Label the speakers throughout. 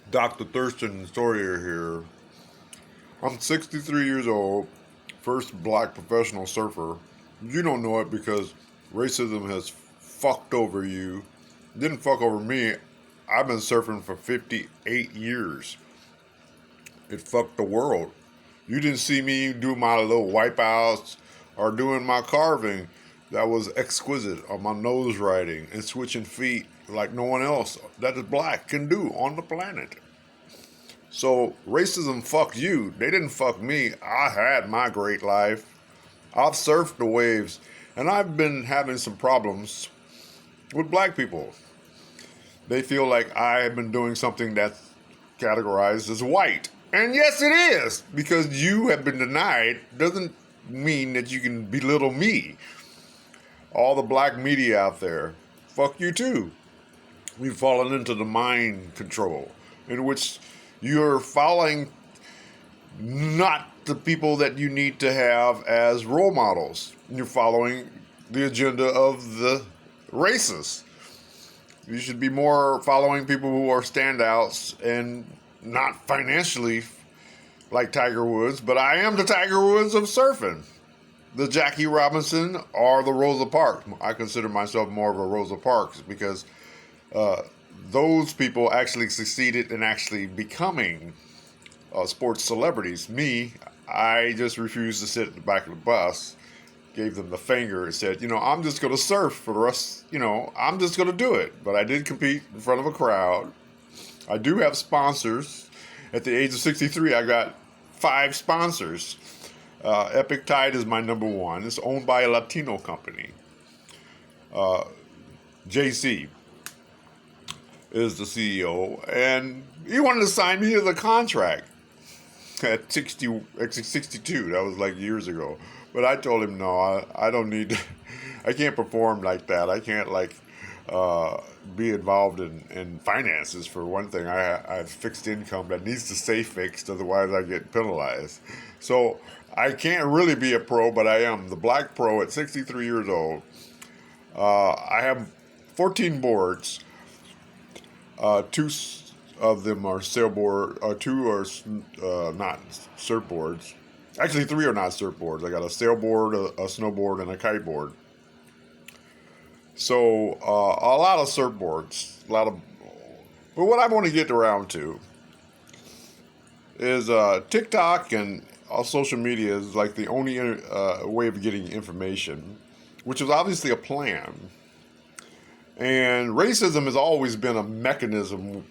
Speaker 1: Dr. Thurston Sawyer here. I'm 63 years old, first black professional surfer. You don't know it because racism has fucked over you. It didn't fuck over me. I've been surfing for 58 years. It fucked the world. You didn't see me do my little wipeouts or doing my carving that was exquisite on my nose riding and switching feet like no one else that is black can do on the planet. So racism fucked you. They didn't fuck me. I had my great life. I've surfed the waves, and I've been having some problems with black people. They feel like I have been doing something that's categorized as white. And yes, it is, because you have been denied doesn't mean that you can belittle me. All the black media out there, fuck you too. We've fallen into the mind control in which you're following not the people that you need to have as role models. You're following the agenda of the racists. You should be more following people who are standouts and not financially like Tiger Woods, but I am the Tiger Woods of surfing. The Jackie Robinson or the Rosa Parks. I consider myself more of a Rosa Parks because those people actually succeeded in actually becoming sports celebrities. Me, I just refused to sit at the back of the bus, gave them the finger and said, I'm just going to surf for the rest, I'm just going to do it. But I did compete in front of a crowd. I do have sponsors. At the age of 63, I got 5 sponsors. Epic Tide is my number one. It's owned by a Latino company. JC is the CEO, and he wanted to sign me to the contract at 62. That was like years ago. But I told him, no, I don't need to, I can't perform like that. I can't be involved in finances for one thing. I have fixed income that needs to stay fixed, otherwise I get penalized. So I can't really be a pro, but I am the black pro at 63 years old. I have 14 boards. 2 of them are sailboard. 2 are not surfboards. Actually, 3 are not surfboards. I got a sailboard, a snowboard, and a kiteboard. So a lot of surfboards, But what I want to get around to is TikTok and social media is like the only way of getting information, which is obviously a plan. And racism has always been a mechanism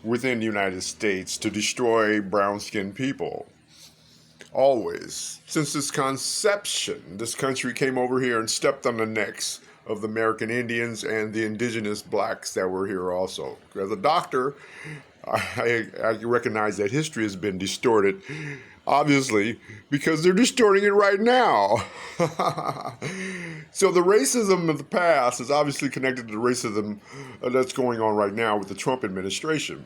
Speaker 1: within the United States to destroy brown-skinned people. Always. Since its conception, this country came over here and stepped on the necks of the American Indians and the indigenous blacks that were here also. As a doctor, I recognize that history has been distorted, obviously, because they're distorting it right now. So the racism of the past is obviously connected to the racism that's going on right now with the Trump administration.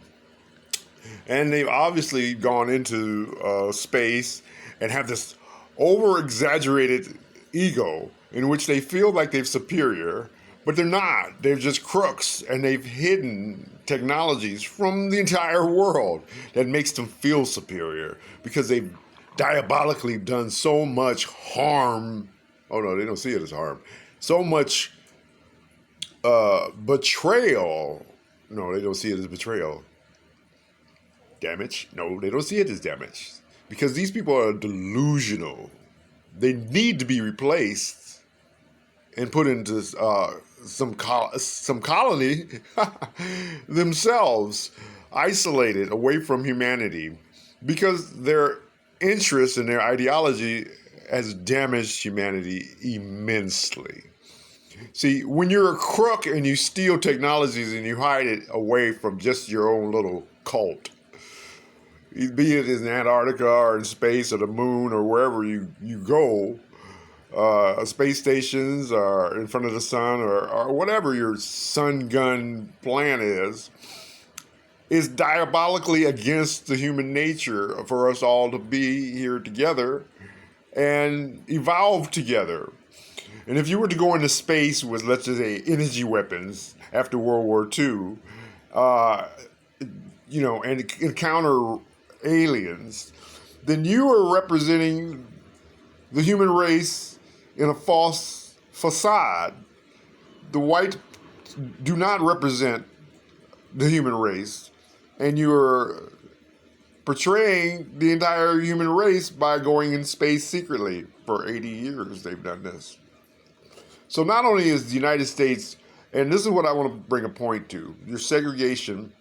Speaker 1: And they've obviously gone into space and have this over-exaggerated ego in which they feel like they're superior, but they're not. They're just crooks, and they've hidden technologies from the entire world that makes them feel superior because they've diabolically done so much harm. Oh no, they don't see it as harm. So much betrayal. No, they don't see it as betrayal. Damage? No, they don't see it as damage. Because these people are delusional. They need to be replaced and put into some colony themselves, isolated away from humanity, because their interest and their ideology has damaged humanity immensely. See, when you're a crook and you steal technologies and you hide it away from just your own little cult, be it in Antarctica or in space or the moon or wherever you go, space stations or in front of the sun or whatever your sun gun plan is diabolically against the human nature for us all to be here together and evolve together. And if you were to go into space with, let's just say, energy weapons after World War II, and encounter aliens, then you are representing the human race in a false facade. The whites do not represent the human race, and you're portraying the entire human race by going in space secretly. For 80 years, they've done this. So not only is the United States, and this is what I want to bring a point to, your segregation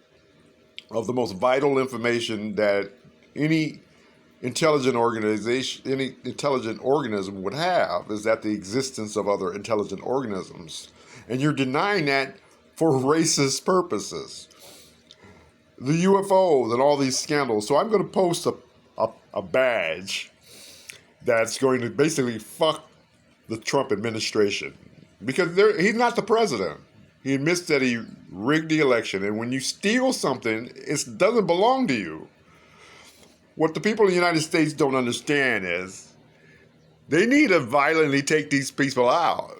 Speaker 1: of the most vital information that any intelligent organization, any intelligent organism would have, is that the existence of other intelligent organisms. And you're denying that for racist purposes. The UFOs and all these scandals. So I'm going to post a badge that's going to basically fuck the Trump administration. Because he's not the president. He admits that he rigged the election. And when you steal something, it doesn't belong to you. What the people in the United States don't understand is they need to violently take these people out.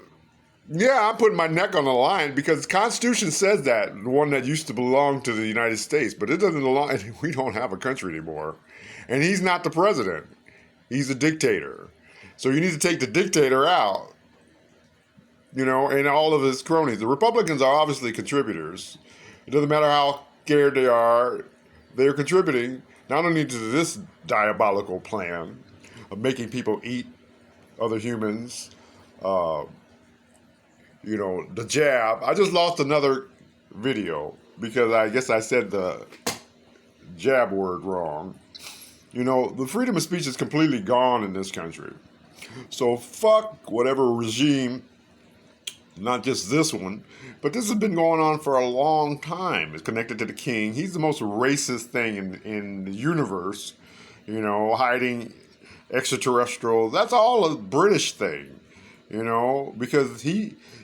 Speaker 1: Yeah, I'm putting my neck on the line because the Constitution says that, the one that used to belong to the United States, but it doesn't belong, we don't have a country anymore. And he's not the president. He's a dictator. So you need to take the dictator out, and all of his cronies. The Republicans are obviously contributors. It doesn't matter how scared they are, they're contributing not only to this diabolical plan of making people eat other humans, the jab. I just lost another video because I guess I said the jab word wrong. The freedom of speech is completely gone in this country. So fuck whatever regime, not just this one, but this has been going on for a long time. It's connected to the king. He's the most racist thing in the universe, hiding extraterrestrials. That's all a British thing, because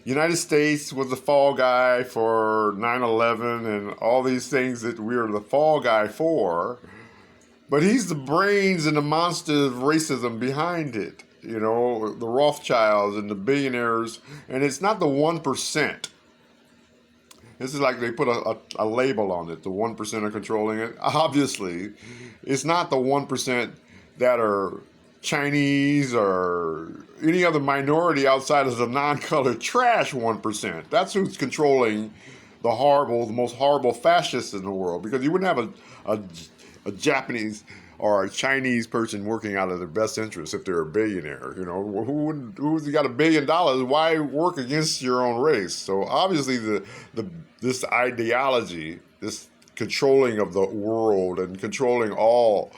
Speaker 1: United States was the fall guy for 9/11 and all these things that we are the fall guy for. But he's the brains and the monster of racism behind it. The Rothschilds and the billionaires. And it's not the 1%. This is like they put a label on it. The 1% are controlling it. Obviously, it's not the 1% that are Chinese or any other minority outside of the non-colored trash 1%. That's who's controlling the most horrible fascists in the world. Because you wouldn't have a Japanese or a Chinese person working out of their best interest if they're a billionaire. Who's got $1 billion? Why work against your own race? So obviously this ideology, this controlling of the world and controlling all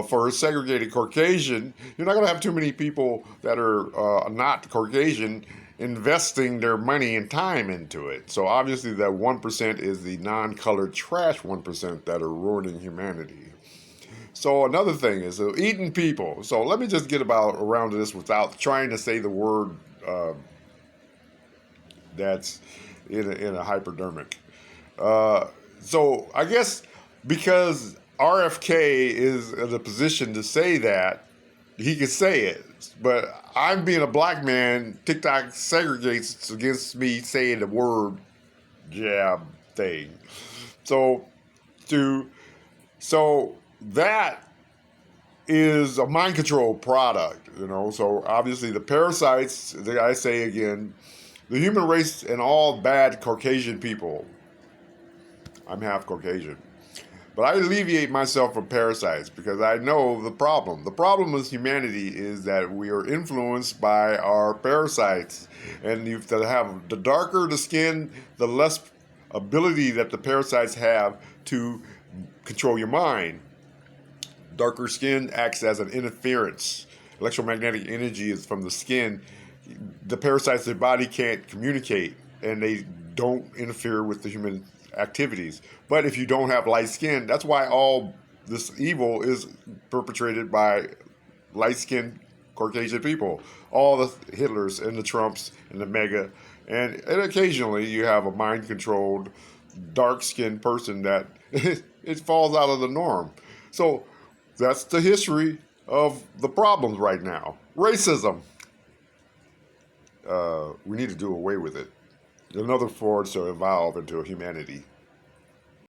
Speaker 1: for a segregated Caucasian, you're not going to have too many people that are not Caucasian investing their money and time into it. So obviously that 1% is the non-colored trash 1% that are ruining humanity. So another thing is eating people. So let me just get around to this without trying to say the word that's in a hypodermic. So I guess because RFK is in a position to say that, he can say it. But I'm being a black man, TikTok segregates against me saying the word jab thing. So that is a mind control product, So obviously the parasites, I say again, the human race and all bad Caucasian people. I'm half Caucasian. But I alleviate myself from parasites because I know the problem. The problem with humanity is that we are influenced by our parasites. And you have to have the darker the skin, the less ability that the parasites have to control your mind. Darker skin acts as an interference. Electromagnetic energy is from the skin. The parasites in the body can't communicate and they don't interfere with the human activities. But if you don't have light skin, that's why all this evil is perpetrated by light-skinned Caucasian people. All the Hitlers and the Trumps and the MAGA. And occasionally you have a mind-controlled, dark-skinned person that it falls out of the norm. So that's the history of the problems right now. Racism. We need to do away with it. Another force to evolve into a humanity.